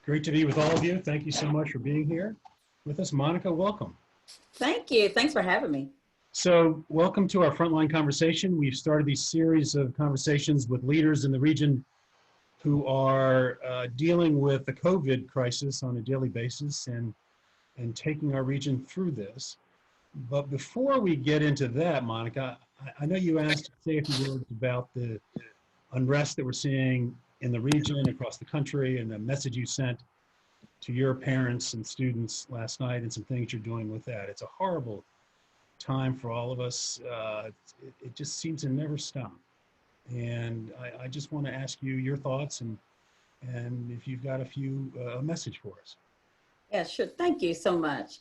Great to be with all of you. Thank you so much for being here with us. Monica, welcome. Thank you. Thanks for having me. So welcome to our Frontline conversation. We've started these series of conversations with leaders in the region who are dealing with the COVID crisis on a daily basis and taking our region through this. But before we get into that, Monica, I know you asked to say a few words about the unrest that we're seeing in the region, across the country, and the message you sent to your parents and students last night and some things you're doing with that. It's a horrible time for all of us. It just seems to never stop. And I just want to ask you your thoughts and if you've got a message for us. Yeah, sure. Thank you so much.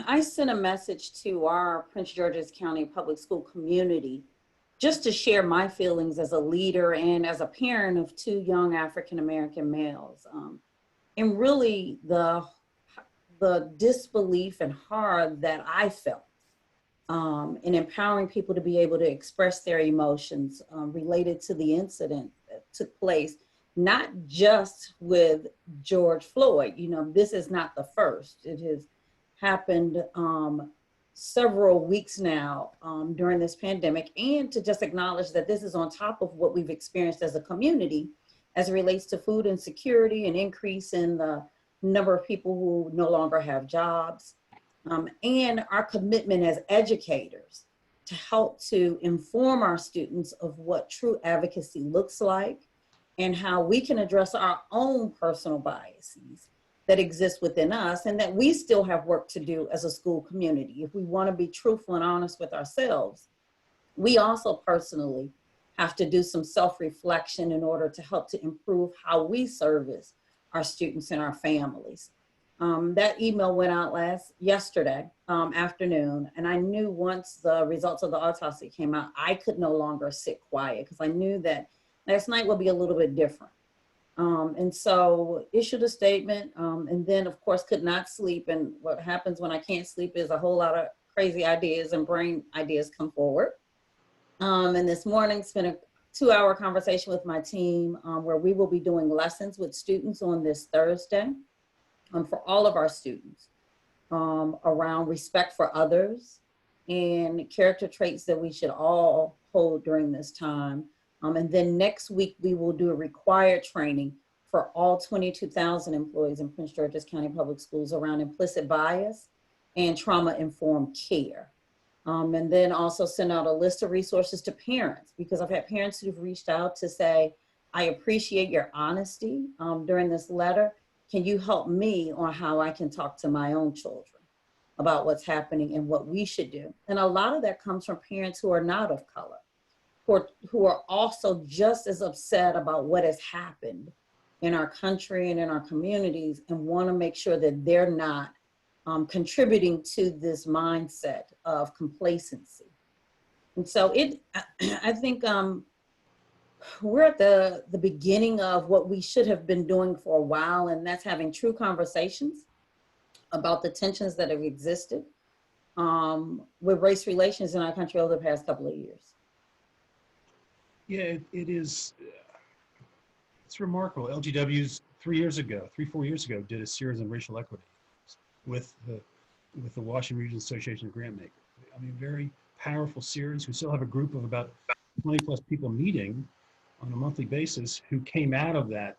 I sent a message to our Prince George's County Public School community just to share my feelings as a leader and as a parent of two young African-American males. And really the disbelief and horror that I felt in empowering people to be able to express their emotions related to the incident that took place, not just with George Floyd. You know, this is not the first. It has happened several weeks now during this pandemic, and to just acknowledge that this is on top of what we've experienced as a community as it relates to food insecurity, and increase in the number of people who no longer have jobs, and our commitment as educators to help to inform our students of what true advocacy looks like and how we can address our own personal biases that exist within us, and that we still have work to do as a school community. If we want to be truthful and honest with ourselves, we also personally have to do some self-reflection in order to help to improve how we service our students and our families. That email went out yesterday afternoon, and I knew once the results of the autopsy came out, I could no longer sit quiet, because I knew that last night will be a little bit different. And so issued a statement, and then of course could not sleep. And what happens when I can't sleep is a whole lot of crazy ideas and brain ideas come forward. And this morning spent a 2-hour conversation with my team where we will be doing lessons with students on this Thursday for all of our students around respect for others and character traits that we should all hold during this time. And then next week, we will do a required training for all 22,000 employees in Prince George's County Public Schools around implicit bias and trauma-informed care. And then also send out a list of resources to parents, because I've had parents who've reached out to say, I appreciate your honesty during this letter. Can you help me on how I can talk to my own children about what's happening and what we should do? And a lot of that comes from parents who are not of color, who are also just as upset about what has happened in our country and in our communities, and want to make sure that they're not contributing to this mindset of complacency. And so I think we're at the beginning of what we should have been doing for a while, and that's having true conversations about the tensions that have existed with race relations in our country over the past couple of years. Yeah, it's remarkable. LGW's 4 years ago, did a series on racial equity with the Washington Regional Association of Grant Makers. I mean, very powerful series. We still have a group of about 20 plus people meeting on a monthly basis who came out of that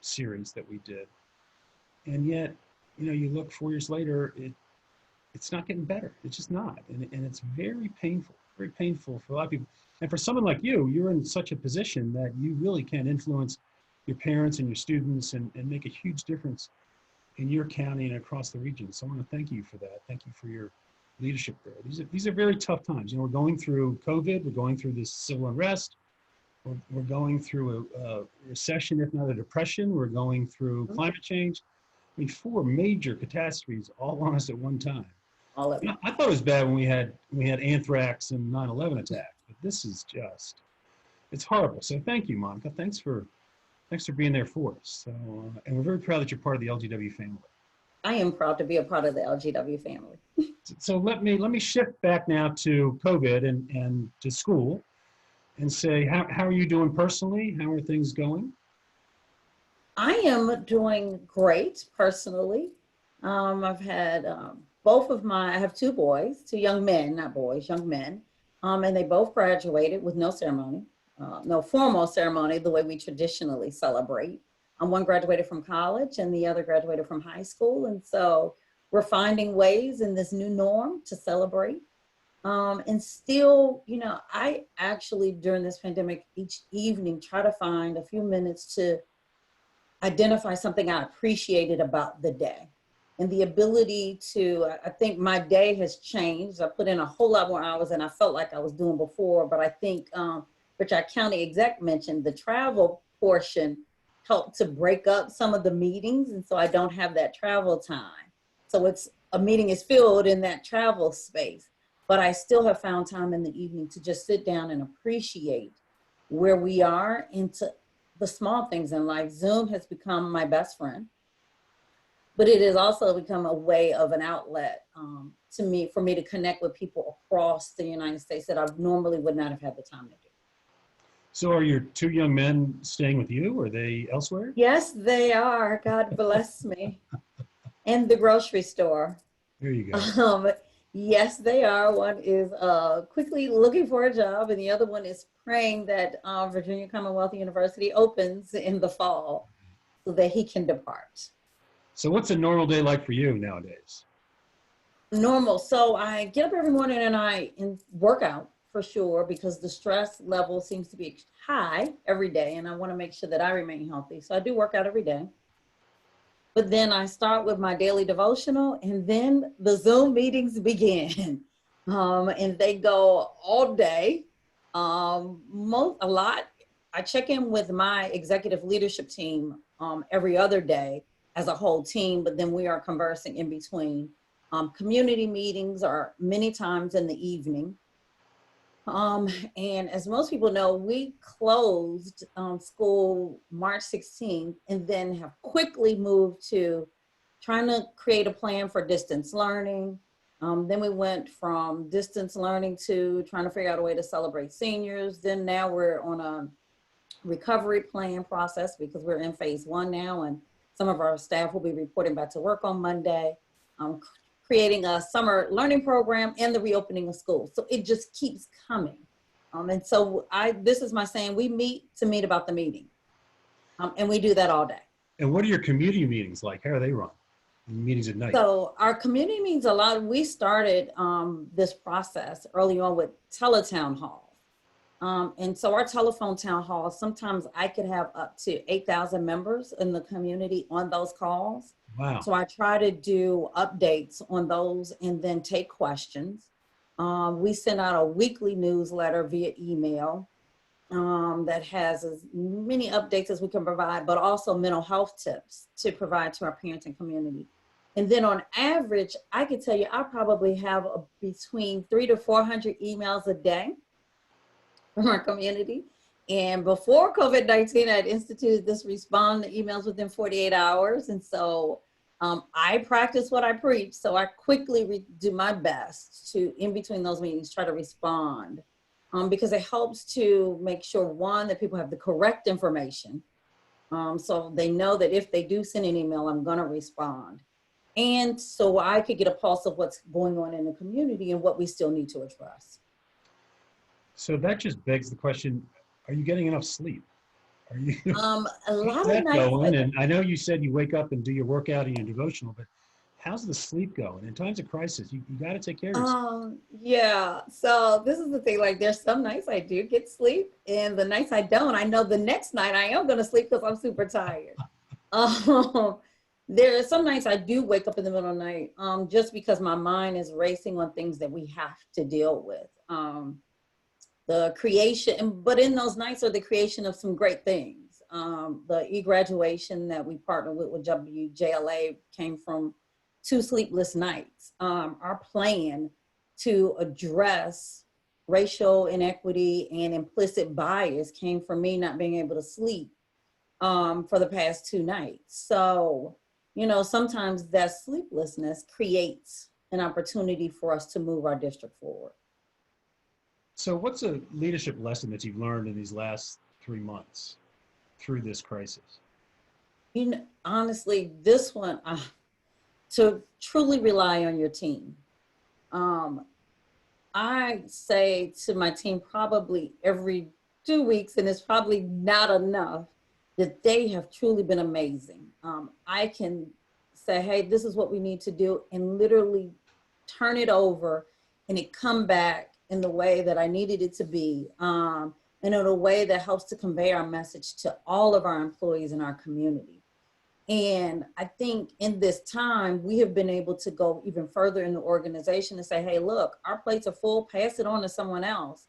series that we did. And yet, you know, you look 4 years later, it's not getting better. It's just not. And it's very painful for a lot of people. And for someone like you, you're in such a position that you really can influence your parents and your students and make a huge difference in your county and across the region. So I want to thank you for that. Thank you for your leadership there. These are very tough times. You know, we're going through COVID, we're going through this civil unrest, we're going through a recession, if not a depression, we're going through climate change. I mean, 4 major catastrophes all on us at one time. All of it. I thought it was bad when we had anthrax and 9/11 attacks, but this is just, it's horrible. So thank you, Monica. Thanks for being there for us. So, and we're very proud that you're part of the LGW family. I am proud to be a part of the LGW family. So let me shift back now to COVID and to school, and say, how are you doing personally? How are things going? I am doing great personally. I've had I have two boys, two young men, not boys, young men, and they both graduated with no ceremony, no formal ceremony, the way we traditionally celebrate. One graduated from college and the other graduated from high school. And so we're finding ways in this new norm to celebrate. And still, I actually, during this pandemic, each evening try to find a few minutes to identify something I appreciated about the day. And the ability to, I think my day has changed. I put in a whole lot more hours than I felt like I was doing before. But I think, which our county exec mentioned, the travel portion helped to break up some of the meetings. And so I don't have that travel time. So a meeting is filled in that travel space. But I still have found time in the evening to just sit down and appreciate where we are and to the small things in life. Zoom has become my best friend, but it has also become a way of an outlet for me to connect with people across the United States that I normally would not have had the time to do. So are your two young men staying with you? Or are they elsewhere? Yes, they are. God bless me. In the grocery store. There you go. Yes, they are. One is quickly looking for a job, and the other one is praying that Virginia Commonwealth University opens in the fall so that he can depart. So what's a normal day like for you nowadays? Normal. So I get up every morning and I work out for sure, because the stress level seems to be high every day, and I want to make sure that I remain healthy. So I do work out every day. But then I start with my daily devotional, and then the Zoom meetings begin. And they go all day. A lot. I check in with my executive leadership team every other day as a whole team, but then we are conversing in between. Community meetings are many times in the evening. And as most people know, we closed school March 16th and then have quickly moved to trying to create a plan for distance learning. Then we went from distance learning to trying to figure out a way to celebrate seniors. Then now we're on a recovery plan process because we're in phase 1 now, and some of our staff will be reporting back to work on Monday. Creating a summer learning program and the reopening of schools. So it just keeps coming. And so this is my saying, we meet to meet about the meeting. And we do that all day. And what are your community meetings like? How are they run? Meetings at night? So our community meetings, we started this process early on with teletown halls. And so our telephone town halls, sometimes I could have up to 8,000 members in the community on those calls. Wow. So I try to do updates on those and then take questions. We send out a weekly newsletter via email that has as many updates as we can provide, but also mental health tips to provide to our parents and community. And then on average, I can tell you, I probably have between 300 to 400 emails a day from our community. And before COVID-19, I had instituted this respond to emails within 48 hours. And so I practice what I preach. So I quickly do my best to, in between those meetings, try to respond because it helps to make sure, one, that people have the correct information. So they know that if they do send an email, I'm going to respond. And so I could get a pulse of what's going on in the community and what we still need to address. So that just begs the question, are you getting enough sleep? Are you a lot of nights going? And I know you said you wake up and do your workout and your devotional, but how's the sleep going? In times of crisis, you got to take care of yourself. Yeah, so this is the thing, like there's some nights I do get sleep and the nights I don't, I know the next night I am going to sleep because I'm super tired. There are some nights I do wake up in the middle of the night just because my mind is racing on things that we have to deal with. The creation, but in those nights are the creation of some great things. The e-graduation that we partnered with WJLA came from 2 sleepless nights. Our plan to address racial inequity and implicit bias came from me not being able to sleep for the past 2 nights. So, you know, sometimes that sleeplessness creates an opportunity for us to move our district forward. So what's a leadership lesson that you've learned in these last 3 months through this crisis? You know, honestly, this one, to truly rely on your team. I say to my team probably every 2 weeks, and it's probably not enough, that they have truly been amazing. I can say, hey, this is what we need to do, and literally turn it over and it come back in the way that I needed it to be, and in a way that helps to convey our message to all of our employees in our community. And I think in this time, we have been able to go even further in the organization and say, hey, look, our plates are full, pass it on to someone else.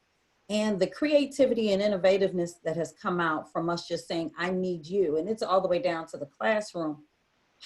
And the creativity and innovativeness that has come out from us just saying, I need you, and it's all the way down to the classroom,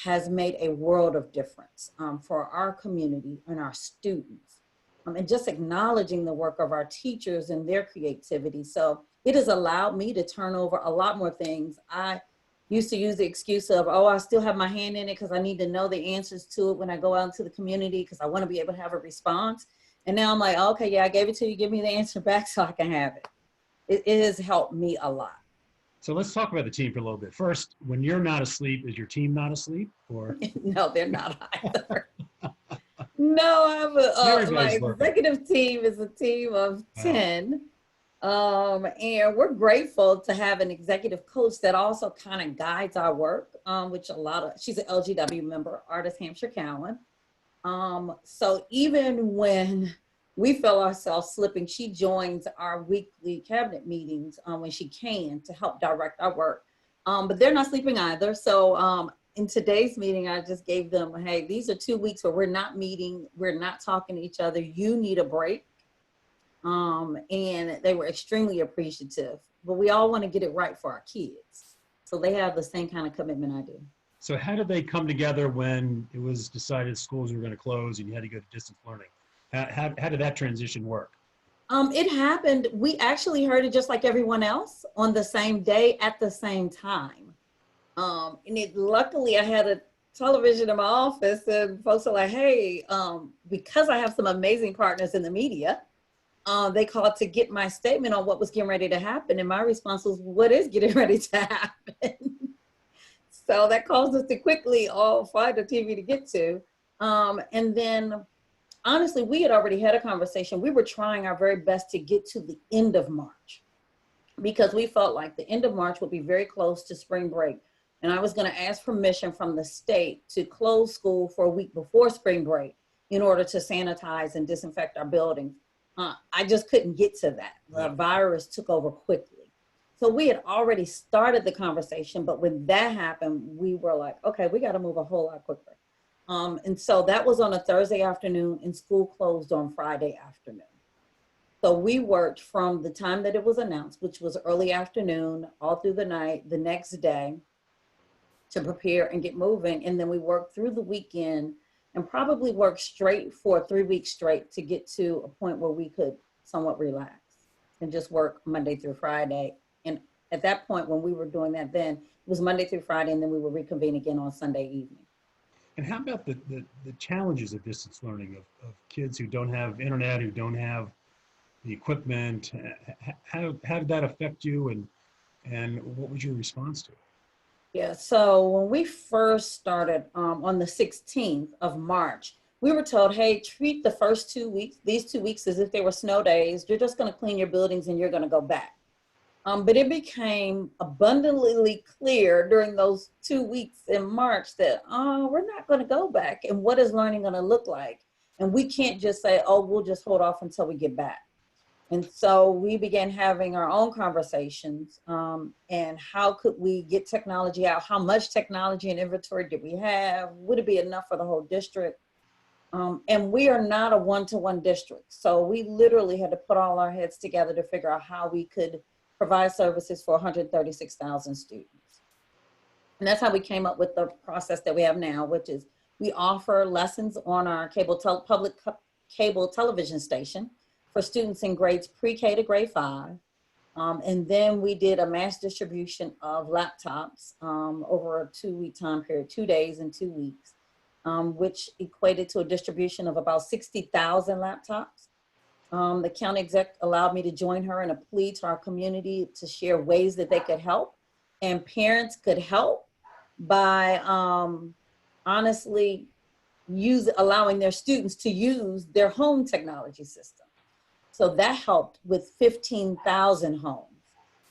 has made a world of difference for our community and our students. And just acknowledging the work of our teachers and their creativity. So it has allowed me to turn over a lot more things. I used to use the excuse of, oh, I still have my hand in it because I need to know the answers to it when I go out into the community because I want to be able to have a response. And now I'm like, okay, yeah, I gave it to you. Give me the answer back so I can have it. It has helped me a lot. So let's talk about the team for a little bit. First, when you're not asleep, is your team not asleep? Or No, they're not either. No, my executive team is a team of 10. And we're grateful to have an executive coach that also kind of guides our work, which she's an LGW member, Artist Hampshire Cowan. So even when we feel ourselves slipping, she joins our weekly cabinet meetings when she can to help direct our work. But they're not sleeping either. So in today's meeting, I just gave them, hey, these are 2 weeks where we're not meeting, we're not talking to each other. You need a break. And they were extremely appreciative, but we all want to get it right for our kids. So they have the same kind of commitment I do. So how did they come together when it was decided schools were going to close and you had to go to distance learning? How did that transition work? It happened. We actually heard it just like everyone else on the same day at the same time. Luckily I had a television in my office and folks are like, hey, because I have some amazing partners in the media, they called to get my statement on what was getting ready to happen. And my response was, what is getting ready to happen? So that caused us to quickly all find a TV to get to. And then honestly, we had already had a conversation. We were trying our very best to get to the end of March because we felt like the end of March would be very close to spring break. And I was going to ask permission from the state to close school for a week before spring break in order to sanitize and disinfect our buildings. I just couldn't get to that. The virus took over quickly. So we had already started the conversation, but when that happened, we were like, okay, we got to move a whole lot quicker. And so that was on a Thursday afternoon and school closed on Friday afternoon. So we worked from the time that it was announced, which was early afternoon, all through the night, the next day to prepare and get moving. And then we worked through the weekend and probably worked straight for 3 weeks straight to get to a point where we could somewhat relax and just work Monday through Friday. And at that point, when we were doing that then, it was Monday through Friday, and then we would reconvene again on Sunday evening. And how about the challenges of distance learning of kids who don't have internet, who don't have the equipment? How did that affect you, and what was your response to it? Yeah, so when we first started on the 16th of March, we were told, hey, treat the first 2 weeks, these 2 weeks as if they were snow days. You're just going to clean your buildings and you're going to go back. But it became abundantly clear during those 2 weeks in March that, we're not going to go back. And what is learning going to look like? And we can't just say, oh, we'll just hold off until we get back. And so we began having our own conversations and how could we get technology out? How much technology and inventory did we have? Would it be enough for the whole district? And we are not a one-to-one district. So we literally had to put all our heads together to figure out how we could provide services for 136,000 students. And that's how we came up with the process that we have now, which is we offer lessons on our public cable television station for students in grades pre-K to grade 5. And then we did a mass distribution of laptops over a 2-week time period, 2 days and 2 weeks, which equated to a distribution of about 60,000 laptops. The county exec allowed me to join her in a plea to our community to share ways that they could help and parents could help by honestly allowing their students to use their home technology system. So that helped with 15,000 homes.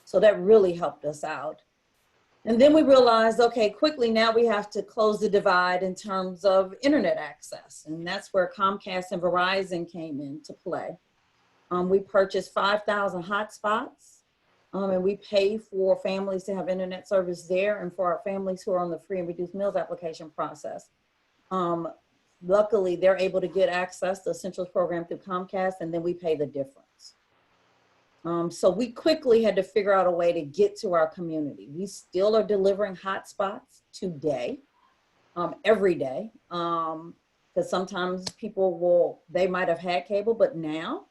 So that really helped us out. And then we realized, okay, quickly now we have to close the divide in terms of internet access. And that's where Comcast and Verizon came into play. We purchased 5,000 hotspots, and we pay for families to have internet service there, and for our families who are on the free and reduced meals application process. Luckily, they're able to get access to the Essentials program through Comcast, and then we pay the difference. So we quickly had to figure out a way to get to our community. We still are delivering hotspots today, every day, because sometimes people they might have had cable, but now,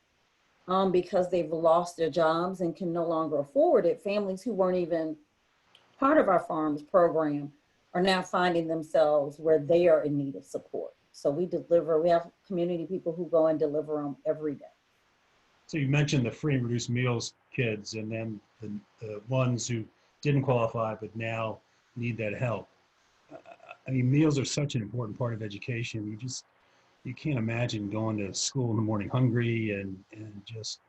because they've lost their jobs and can no longer afford it, families who weren't even part of our farms program are now finding themselves where they are in need of support. So we have community people who go and deliver them every day. So you mentioned the free and reduced meals kids, and then the ones who didn't qualify but now need that help. I mean, meals are such an important part of education. You can't imagine going to school in the morning hungry and just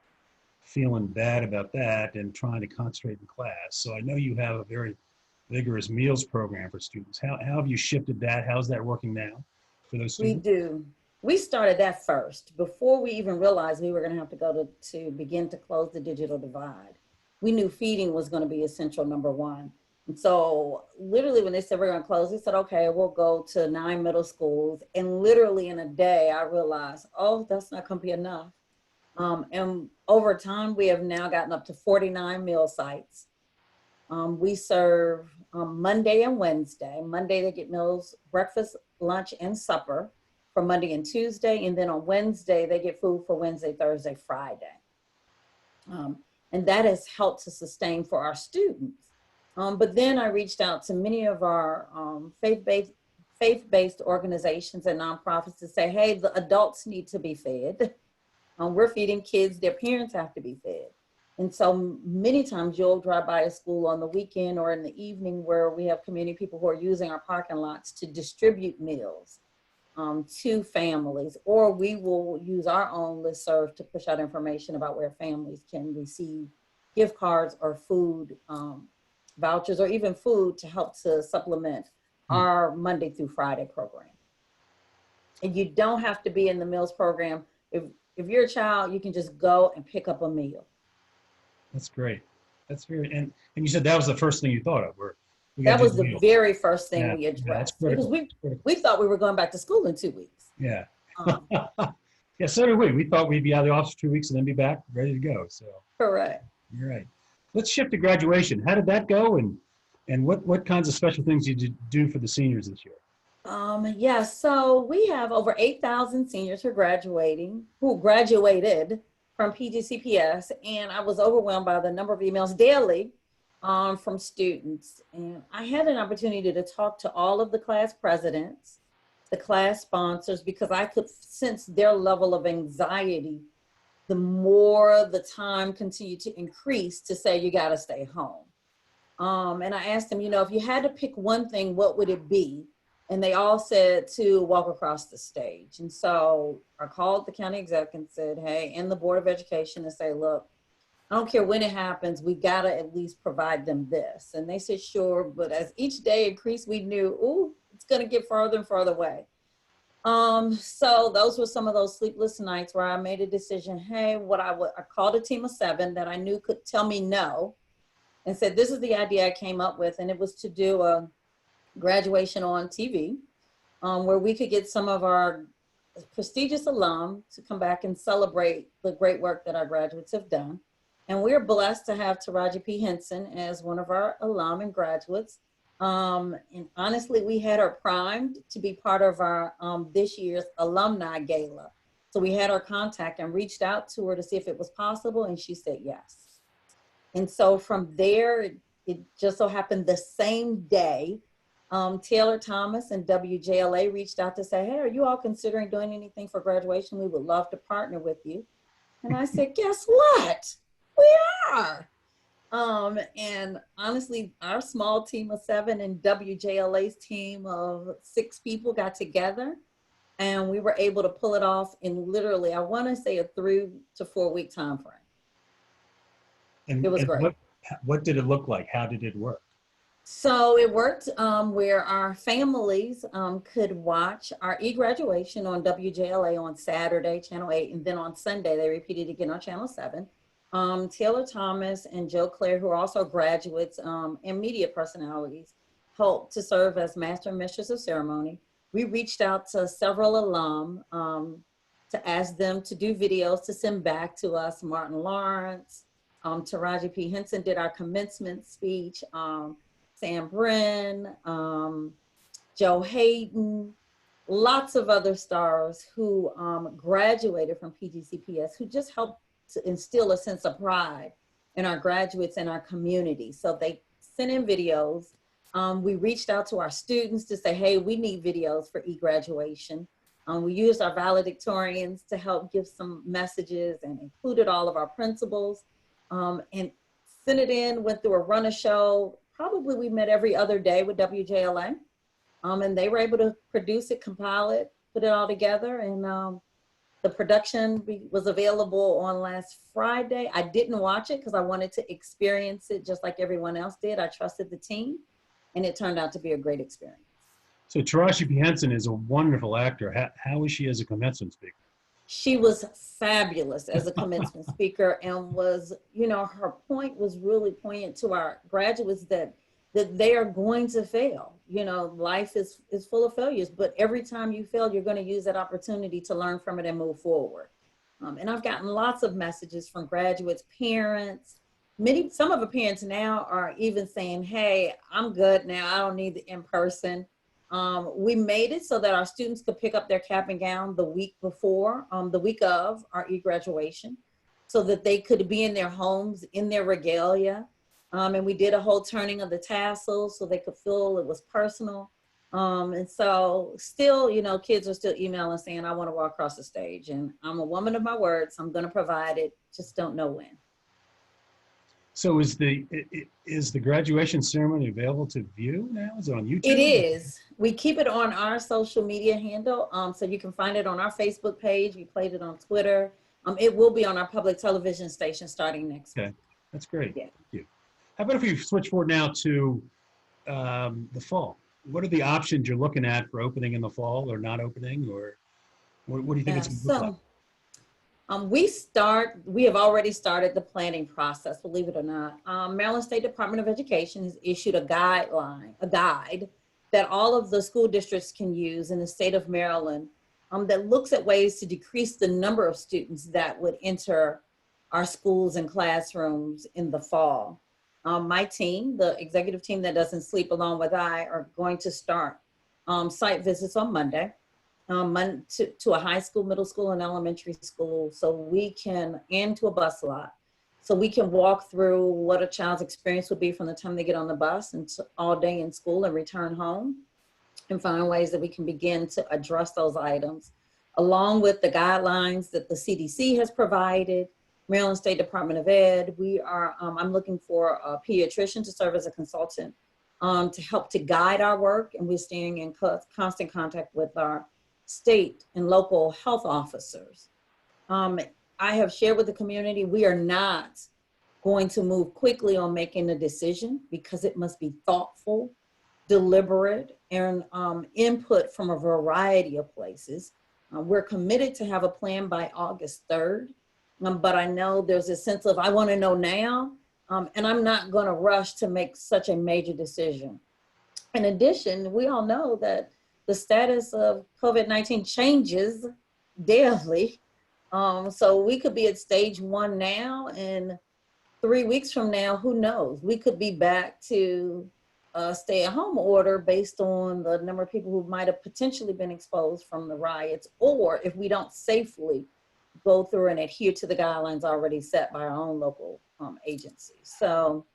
feeling bad about that and trying to concentrate in class. So I know you have a very vigorous meals program for students. How have you shifted that? How's that working now for those students? We do. We started that first before we even realized we were going to have to go to begin to close the digital divide. We knew feeding was going to be essential number one. And so literally when they said we're going to close, they said, okay, we'll go to 9 middle schools. And literally in a day, I realized, oh, that's not going to be enough. And over time, we have now gotten up to 49 meal sites. We serve Monday and Wednesday. Monday, they get meals, breakfast, lunch, and supper for Monday and Tuesday. And then on Wednesday, they get food for Wednesday, Thursday, Friday. And that has helped to sustain for our students. But then I reached out to many of our faith-based organizations and nonprofits to say, hey, the adults need to be fed. We're feeding kids, their parents have to be fed. And so many times you'll drive by a school on the weekend or in the evening where we have community people who are using our parking lots to distribute meals to families, or we will use our own listserv to push out information about where families can receive gift cards or food vouchers, or even food to help to supplement our Monday through Friday program. And you don't have to be in the meals program. If you're a child, you can just go and pick up a meal. That's great. That's very, and you said that was the first thing you thought of, or that was the very first thing we addressed, because we thought we were going back to school in 2 weeks. Yeah. Yeah, so did we. We thought we'd be out of the office for 2 weeks and then be back ready to go. So correct. You're right. Let's shift to graduation. How did that go, and what kinds of special things did you do for the seniors this year? Yeah, so we have over 8,000 seniors who graduated from PGCPS, and I was overwhelmed by the number of emails daily from students. And I had an opportunity to talk to all of the class presidents, the class sponsors, because I could sense their level of anxiety the more the time continued to increase to say, you got to stay home. And I asked them, if you had to pick one thing, what would it be? And they all said to walk across the stage. And so I called the county exec and said, hey, and the Board of Education, and say, look, I don't care when it happens, we gotta at least provide them this. And they said, sure. But as each day increased, we knew, ooh, it's gonna get further and further away. So those were some of those sleepless nights where I made a decision. Hey, I called a team of 7 that I knew could tell me no, and said, this is the idea I came up with. And it was to do a graduation on TV, where we could get some of our prestigious alum to come back and celebrate the great work that our graduates have done. And we're blessed to have Taraji P. Henson as one of our alum and graduates. And honestly, we had her primed to be part of our this year's alumni gala. So we had her contact and reached out to her to see if it was possible, and she said yes. And so from there, it just so happened the same day, Taylor Thomas and WJLA reached out to say, hey, are you all considering doing anything for graduation? We would love to partner with you. And I said, guess what? We are. And honestly, our small team of 7 and WJLA's team of 6 people got together and we were able to pull it off in literally, I want to say, a 3 to 4 week time frame. It was And great. what did it look like? How did it work? So it worked where our families could watch our e-graduation on WJLA on Saturday, Channel 8, and then on Sunday, they repeated again on Channel 7. Taylor Thomas and Joe Claire, who are also graduates and media personalities, helped to serve as master and mistress of ceremony. We reached out to several alum to ask them to do videos to send back to us. Martin Lawrence, Taraji P. Henson did our commencement speech. Sam Brin, Joe Hayden, lots of other stars who graduated from PGCPS, who just helped to instill a sense of pride in our graduates and our community. So they sent in videos. We reached out to our students to say, hey, we need videos for e-graduation. We used our valedictorians to help give some messages and included all of our principals and sent it in, went through a run of show. Probably we met every other day with WJLA, and they were able to produce it, compile it, put it all together, and the production was available on last Friday. I didn't watch it because I wanted to experience it just like everyone else did. I trusted the team, and it turned out to be a great experience. So Taraji P. Henson is a wonderful actor. How is she as a commencement speaker? She was fabulous as a commencement speaker and was, you know, her point was really poignant to our graduates that they are going to fail. You know, life is full of failures, but every time you fail, you're going to use that opportunity to learn from it and move forward. And I've gotten lots of messages from graduates, parents. Some of the parents now are even saying, hey, I'm good now. I don't need the in-person. We made it so that our students could pick up their cap and gown the week before, the week of our e-graduation, so that they could be in their homes, in their regalia. And we did a whole turning of the tassels so they could feel it was personal. And so still, you know, kids are still emailing saying, I want to walk across the stage. And I'm a woman of my words. I'm going to provide it. Just don't know when. So is the graduation ceremony available to view now? Is it on YouTube? It is. We keep it on our social media handle. So you can find it on our Facebook page. We played it on Twitter. It will be on our public television station starting next week. Okay, that's great. Yeah. Thank you. How about if we switch forward now to the fall? What are the options you're looking at for opening in the fall or not opening, or what do you think it's going to look like? We have already started the planning process, believe it or not. Maryland State Department of Education has issued a guide that all of the school districts can use in the state of Maryland that looks at ways to decrease the number of students that would enter our schools and classrooms in the fall. My team, the executive team that doesn't sleep along with I, are going to start site visits on Monday. To a high school, middle school, and elementary school, so we can, and to a bus lot, so we can walk through what a child's experience would be from the time they get on the bus and all day in school and return home, and find ways that we can begin to address those items, along with the guidelines that the CDC has provided, Maryland State Department of Ed. We are, I'm looking for a pediatrician to serve as a consultant to help to guide our work, and we're staying in constant contact with our state and local health officers. I have shared with the community, we are not going to move quickly on making a decision because it must be thoughtful, deliberate, and input from a variety of places. We're committed to have a plan by August 3rd, but I know there's a sense of, I want to know now, and I'm not going to rush to make such a major decision. In addition, we all know that the status of COVID-19 changes daily. So we could be at stage 1 now, and 3 weeks from now, who knows? We could be back to a stay-at-home order based on the number of people who might have potentially been exposed from the riots, or if we don't safely go through and adhere to the guidelines already set by our own local agencies. So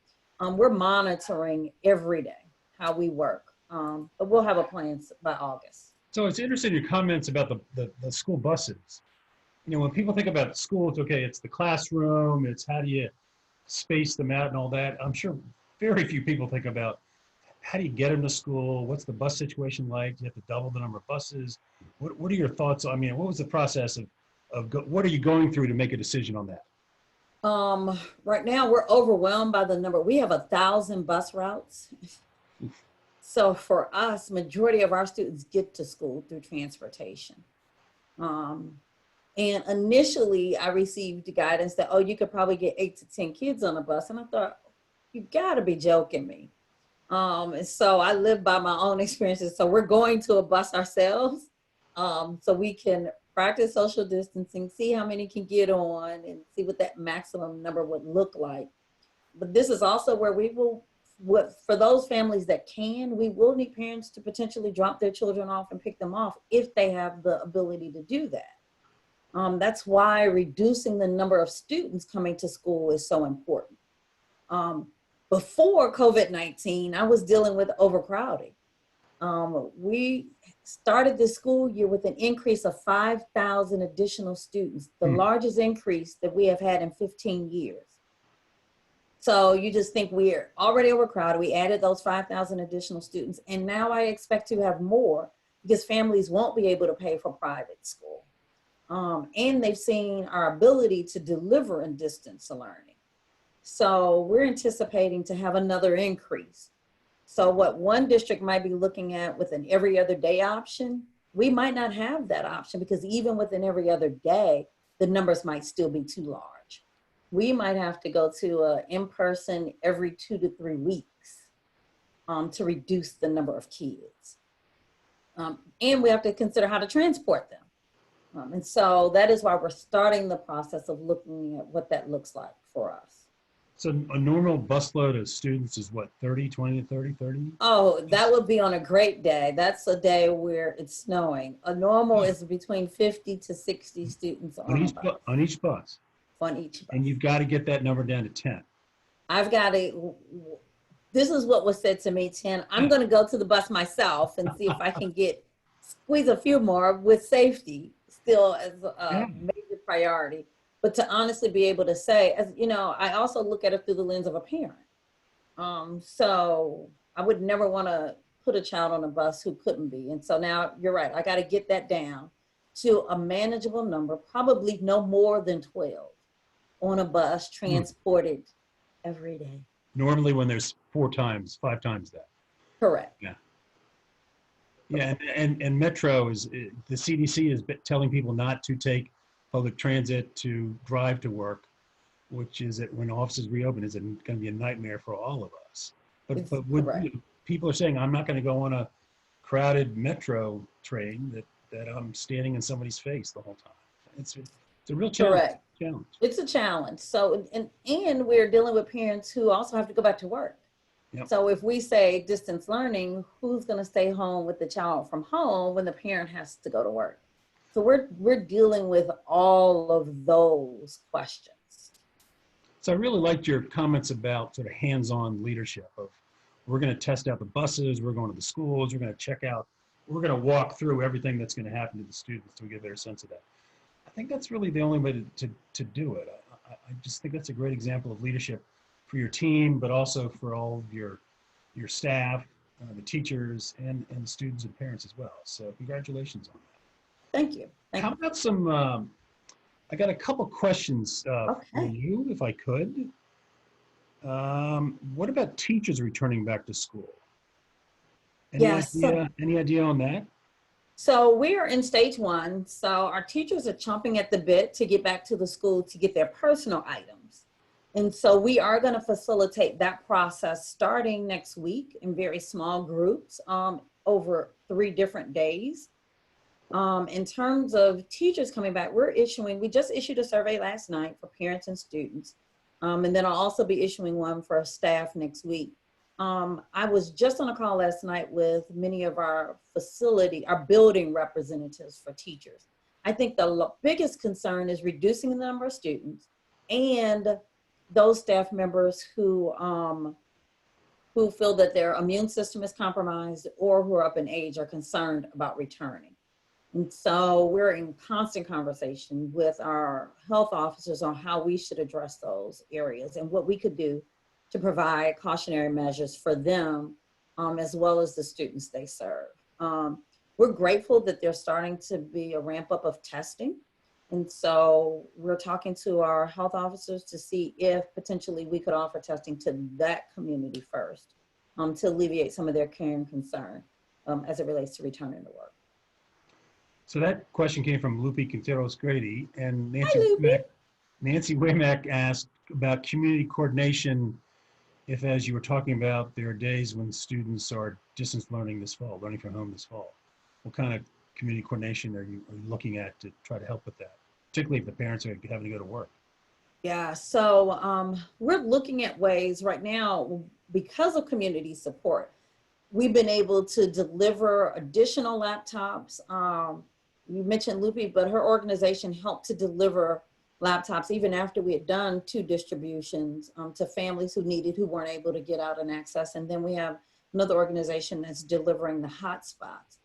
we're monitoring every day how we work. But we'll have a plan by August. So it's interesting your comments about the school buses. You know, when people think about school, it's okay, it's the classroom, it's how do you space them out and all that. I'm sure very few people think about how do you get them to school? What's the bus situation like? Do you have to double the number of buses? What are your thoughts? I mean, what was the process what are you going through to make a decision on that? Right now we're overwhelmed by the number. We have 1,000 bus routes. So for us, majority of our students get to school through transportation. And initially I received guidance that, oh, you could probably get 8 to 10 kids on a bus. And I thought, you gotta be joking me. And so I live by my own experiences. So we're going to a bus ourselves, so we can practice social distancing, see how many can get on, and see what that maximum number would look like. But this is also where we will, for those families that can, we will need parents to potentially drop their children off and pick them off if they have the ability to do that. That's why reducing the number of students coming to school is so important. Before COVID-19, I was dealing with overcrowding. We started this school year with an increase of 5,000 additional students, the largest increase that we have had in 15 years. So you just think we're already overcrowded. We added those 5,000 additional students, and now I expect to have more because families won't be able to pay for private school. And they've seen our ability to deliver in distance learning. So we're anticipating to have another increase. So what one district might be looking at with an every other day option, we might not have that option because even with an every other day, the numbers might still be too large. We might have to go to an in-person every 2 to 3 weeks to reduce the number of kids. And we have to consider how to transport them. And so that is why we're starting the process of looking at what that looks like for us. So a normal busload of students is what, 30, 20 to 30, 30? Oh, that would be on a great day. That's a day where it's snowing. A normal is between 50 to 60 students on each bus. On each bus. On each bus. And you've got to get that number down to 10. I've got to, this is what was said to me, 10. I'm going to go to the bus myself and see if I can squeeze a few more with safety still as a major priority. But to honestly be able to say, as you know, I also look at it through the lens of a parent. So I would never want to put a child on a bus who couldn't be. And so now you're right, I got to get that down to a manageable number, probably no more than 12 on a bus transported every day. Normally when there's 5 times that. Correct. Yeah. Yeah, and Metro is, the CDC is telling people not to take public transit to drive to work, which is that when offices reopen is going to be a nightmare for all of us. But people are saying, I'm not going to go on a crowded metro train that I'm standing in somebody's face the whole time. It's a real challenge. Correct. It's a challenge. So, and we're dealing with parents who also have to go back to work. Yep. So if we say distance learning, who's going to stay home with the child from home when the parent has to go to work? So we're dealing with all of those questions. So I really liked your comments about sort of hands-on leadership of, we're going to test out the buses, we're going to the schools, we're going to check out, we're going to walk through everything that's going to happen to the students to get a better sense of that. I think that's really the only way to do it. I just think that's a great example of leadership for your team, but also for all of your staff, the teachers, and students and parents as well. So congratulations on that. Thank you. How about some, I got a couple questions for you, if I could. What about teachers returning back to school? Any idea on that? So we are in stage 1. So our teachers are chomping at the bit to get back to the school to get their personal items. And so we are going to facilitate that process starting next week in very small groups over 3 different days. In terms of teachers coming back, we just issued a survey last night for parents and students. And then I'll also be issuing one for staff next week. I was just on a call last night with many of our building representatives for teachers. I think the biggest concern is reducing the number of students and those staff members who feel that their immune system is compromised or who are up in age are concerned about returning. And so we're in constant conversation with our health officers on how we should address those areas and what we could do to provide cautionary measures for them, as well as the students they serve. We're grateful that there's starting to be a ramp up of testing. And so we're talking to our health officers to see if potentially we could offer testing to that community first, to alleviate some of their care and concern as it relates to returning to work. So that question came from Lupe Quinteros Grady, and Hi, Nancy Waymack asked about community coordination. If, as you were talking about, there are days when students are distance learning this fall, learning from home this fall, what kind of community coordination are you looking at to try to help with that, particularly if the parents are having to go to work? Yeah, so we're looking at ways right now, because of community support, we've been able to deliver additional laptops. You mentioned Lupe, but her organization helped to deliver laptops even after we had done 2 distributions to families who weren't able to get out and access. And then we have another organization that's delivering the hotspots.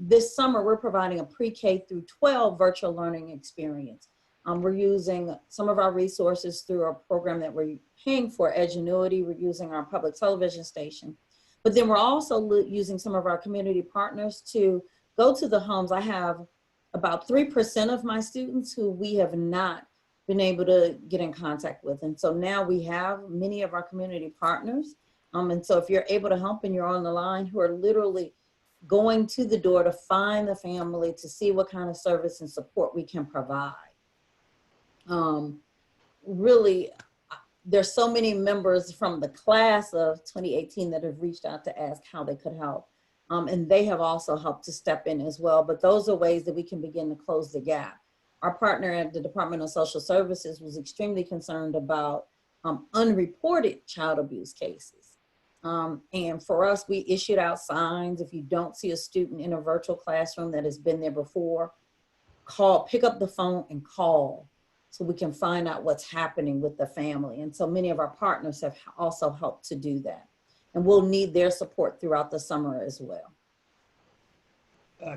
This summer, we're providing a pre-K through 12 virtual learning experience. We're using some of our resources through a program that we're paying for, Edgenuity. We're using our public television station. But then we're also using some of our community partners to go to the homes. I have about 3% of my students who we have not been able to get in contact with. And so now we have many of our community partners. And so if you're able to help and you're on the line, who are literally going to the door to find the family to see what kind of service and support we can provide. Really, there's so many members from the class of 2018 that have reached out to ask how they could help. And they have also helped to step in as well. But those are ways that we can begin to close the gap. Our partner at the Department of Social Services was extremely concerned about unreported child abuse cases. And for us, we issued out signs. If you don't see a student in a virtual classroom that has been there before, pick up the phone and call so we can find out what's happening with the family. And so many of our partners have also helped to do that. And we'll need their support throughout the summer as well.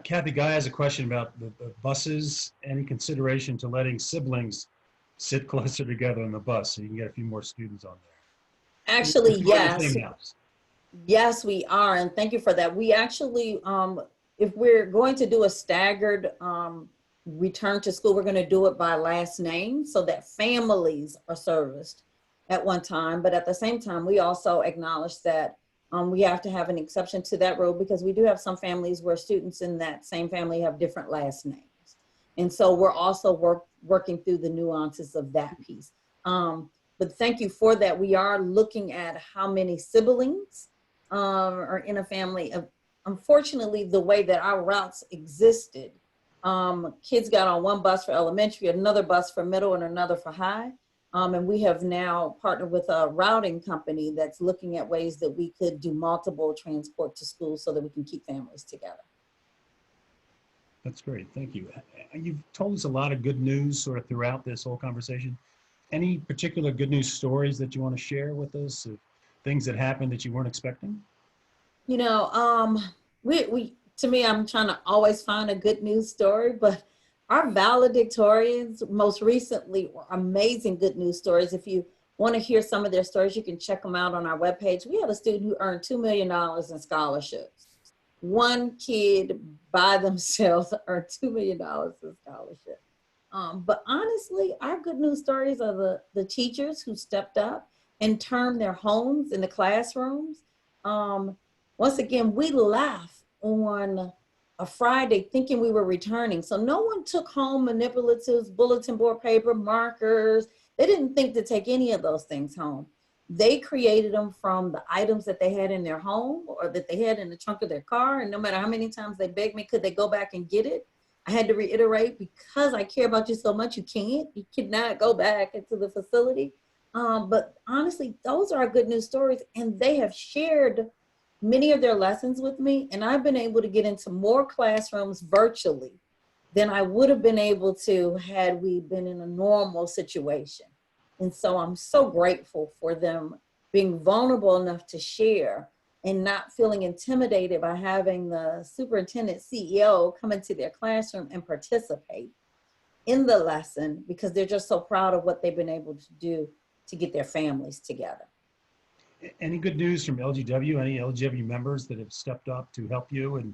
Kathy Guy has a question about the buses. Any consideration to letting siblings sit closer together on the bus so you can get a few more students on there? Actually, yes. House. Yes, we are. And thank you for that. We actually, if we're going to do a staggered return to school, we're going to do it by last name so that families are serviced at one time. But at the same time, we also acknowledge that we have to have an exception to that rule because we do have some families where students in that same family have different last names. And so we're also working through the nuances of that piece. But thank you for that. We are looking at how many siblings are in a family. Unfortunately, the way that our routes existed, kids got on one bus for elementary, another bus for middle, and another for high. And we have now partnered with a routing company that's looking at ways that we could do multiple transport to school so that we can keep families together. That's great. Thank you. You've told us a lot of good news sort of throughout this whole conversation. Any particular good news stories that you want to share with us of things that happened that you weren't expecting? You know, to me, I'm trying to always find a good news story, but our valedictorians most recently were amazing good news stories. If you want to hear some of their stories, you can check them out on our webpage. We had a student who earned $2 million in scholarships. One kid by themselves earned $2 million in scholarship. But honestly, our good news stories are the teachers who stepped up and turned their homes into classrooms. Once again, we laugh on a Friday thinking we were returning. So no one took home manipulatives, bulletin board paper, markers. They didn't think to take any of those things home. They created them from the items that they had in their home or that they had in the trunk of their car. And no matter how many times they begged me, could they go back and get it? I had to reiterate, because I care about you so much, you can't. You cannot go back into the facility. But honestly, those are good news stories. And they have shared many of their lessons with me, and I've been able to get into more classrooms virtually than I would have been able to had we been in a normal situation. And so I'm so grateful for them being vulnerable enough to share and not feeling intimidated by having the superintendent CEO come into their classroom and participate in the lesson, because they're just so proud of what they've been able to do to get their families together. Any good news from LGW? Any LGW members that have stepped up to help you and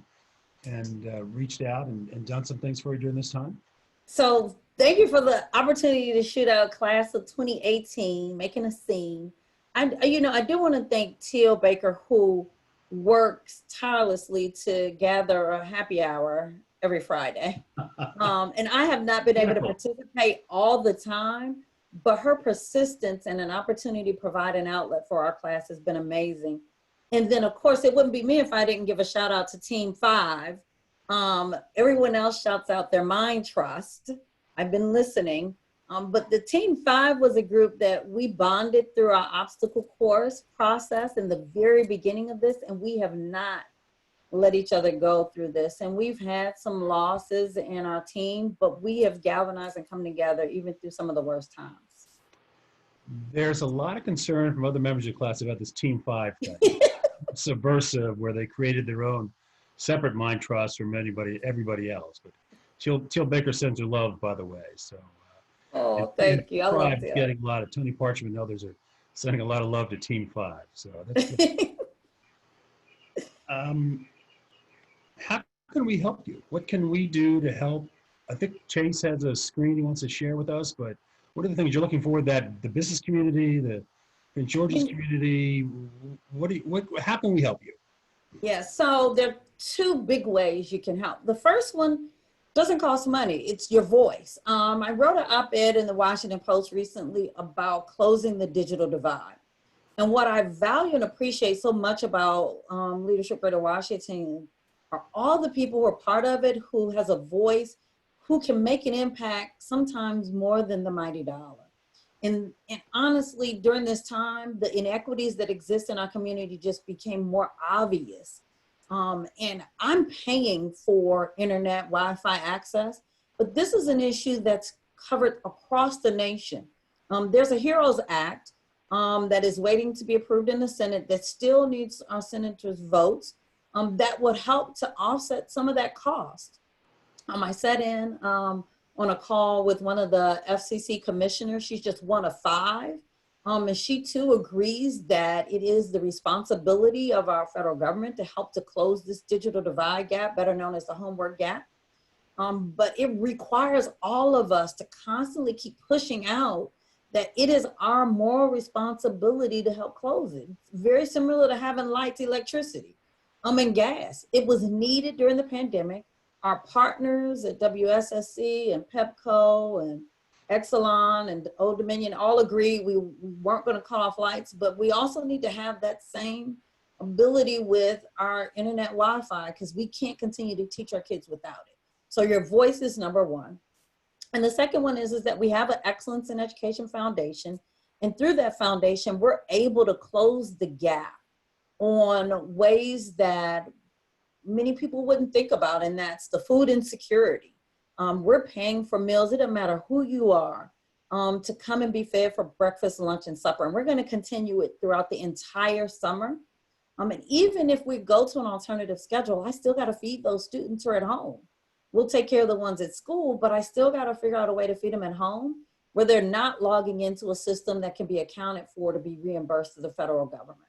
reached out and done some things for you during this time? So thank you for the opportunity to shoot out class of 2018, making a scene. I do want to thank Teal Baker, who works tirelessly to gather a happy hour every Friday. And I have not been able to participate all the time, but her persistence and an opportunity to provide an outlet for our class has been amazing. And then of course, it wouldn't be me if I didn't give a shout out to Team 5. Everyone else shouts out their Mind Trust. I've been listening, but the Team 5 was a group that we bonded through our obstacle course process in the very beginning of this, and we have not let each other go through this. And we've had some losses in our team, but we have galvanized and come together even through some of the worst times. There's a lot of concern from other members of the class about this Team 5 thing. Subversive, where they created their own separate Mind Trust from everybody else. But Teal Baker sends her love, by the way. So, oh, thank you. I love it. Getting a lot of Tony Parchment and others are sending a lot of love to Team 5. So that's good. How can we help you? What can we do to help? I think Chase has a screen he wants to share with us, but what are the things you're looking for that the business community, the Prince George's community, how can we help you? Yeah, so there are two big ways you can help. The first one doesn't cost money. It's your voice. I wrote an op-ed in the Washington Post recently about closing the digital divide. And what I value and appreciate so much about Leadership Greater Washington are all the people who are part of it, who has a voice, who can make an impact, sometimes more than the mighty dollar. And honestly, during this time, the inequities that exist in our community just became more obvious. And I'm paying for internet Wi-Fi access, but this is an issue that's covered across the nation. There's a HEROES Act that is waiting to be approved in the Senate that still needs our senators' votes. That would help to offset some of that cost. I sat in on a call with one of the FCC commissioners. She's just one of 5. And she too agrees that it is the responsibility of our federal government to help to close this digital divide gap, better known as the homework gap. But it requires all of us to constantly keep pushing out that it is our moral responsibility to help close it. It's very similar to having lights, electricity, and gas. It was needed during the pandemic. Our partners at Wssc and Pepco and Exelon and Old Dominion all agreed we weren't going to cut off lights, but we also need to have that same ability with our internet Wi-Fi, because we can't continue to teach our kids without it. So your voice is number one. And the second one is that we have an Excellence in Education Foundation. And through that foundation, we're able to close the gap on ways that many people wouldn't think about, and that's the food insecurity. We're paying for meals, it doesn't matter who you are, to come and be fed for breakfast, lunch, and supper. And we're gonna continue it throughout the entire summer. And even if we go to an alternative schedule, I still gotta feed those students who are at home. We'll take care of the ones at school, but I still gotta figure out a way to feed them at home where they're not logging into a system that can be accounted for to be reimbursed to the federal government.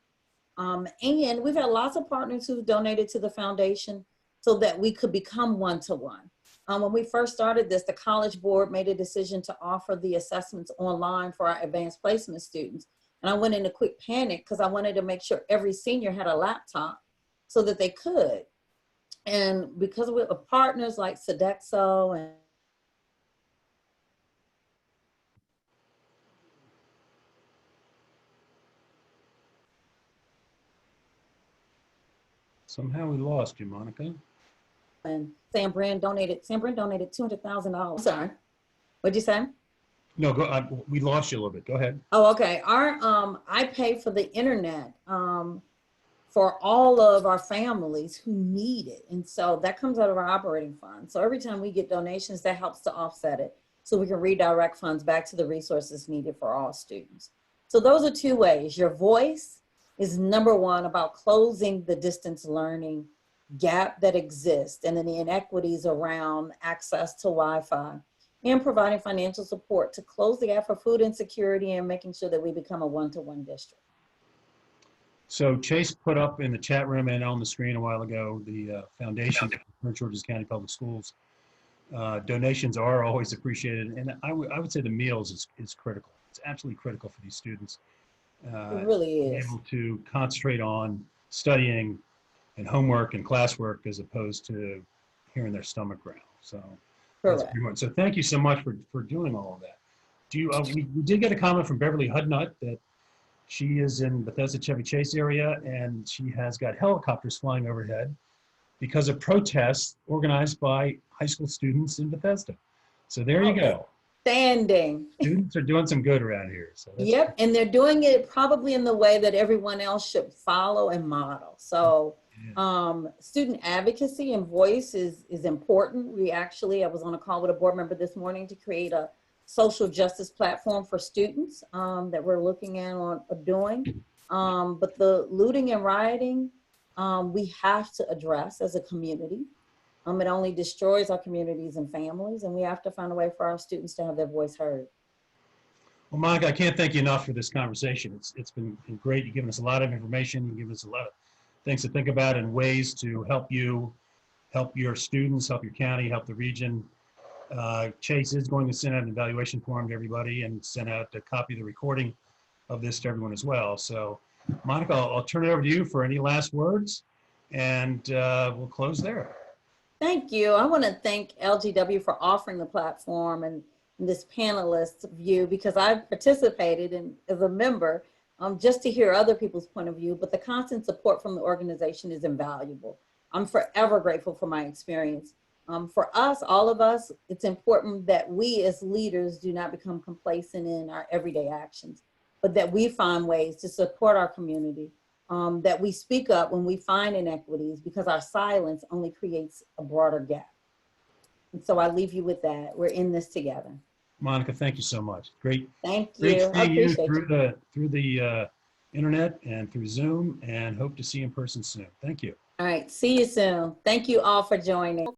And we've had lots of partners who've donated to the foundation so that we could become one-to-one. When we first started this, the College Board made a decision to offer the assessments online for our advanced placement students. And I went into quick panic because I wanted to make sure every senior had a laptop so that they could. And because of partners like Sodexo and Somehow we lost you, Monica. And Sam Brand donated $200,000. Sorry, what'd you say? No, we lost you a little bit. Go ahead. Oh, okay. I pay for the internet for all of our families who need it. And so that comes out of our operating fund. So every time we get donations, that helps to offset it so we can redirect funds back to the resources needed for all students. So those are two ways, your voice is number one about closing the distance learning gap that exists and then the inequities around access to Wi-Fi, and providing financial support to close the gap for food insecurity and making sure that we become a one-to-one district. So Chase put up in the chat room and on the screen a while ago, the foundation for Prince George's County Public Schools. Donations are always appreciated, and I would say the meals is critical. It's absolutely critical for these students. It really Being is. able to concentrate on studying and homework and classwork as opposed to hearing their stomach growl. So that's Correct. pretty much. So thank you so much for doing all of that. Do you? We did get a comment from Beverly Hudnut that she is in Bethesda Chevy Chase area and she has got helicopters flying overhead because of protests organized by high school students in Bethesda. So there you go. Outstanding. Students are doing some good around here. So that's Yep, and they're doing it probably in the way that everyone else should follow and model. So student advocacy and voice is important. I was on a call with a board member this morning to create a social justice platform for students that we're looking at doing. But the looting and rioting, we have to address as a community. It only destroys our communities and families, and we have to find a way for our students to have their voice heard. Well, Monica, I can't thank you enough for this conversation. It's been great. You've given us a lot of information. You've given us a lot of things to think about and ways to help you, help your students, help your county, help the region. Chase is going to send out an evaluation form to everybody and send out a copy of the recording of this to everyone as well. So, Monica, I'll turn it over to you for any last words, and we'll close there. Thank you. I want to thank LGW for offering the platform and this panelist view, because I've participated in as a member just to hear other people's point of view, but the constant support from the organization is invaluable. I'm forever grateful for my experience. For us, all of us, it's important that we as leaders do not become complacent in our everyday actions, but that we find ways to support our community, that we speak up when we find inequities, because our silence only creates a broader gap. And so I leave you with that. We're in this together. Monica, thank you so much. Great. Thank you. Great I seeing you appreciate through the internet and through Zoom, and hope to see you in person soon. Thank you. All right. See you soon. Thank you all for joining.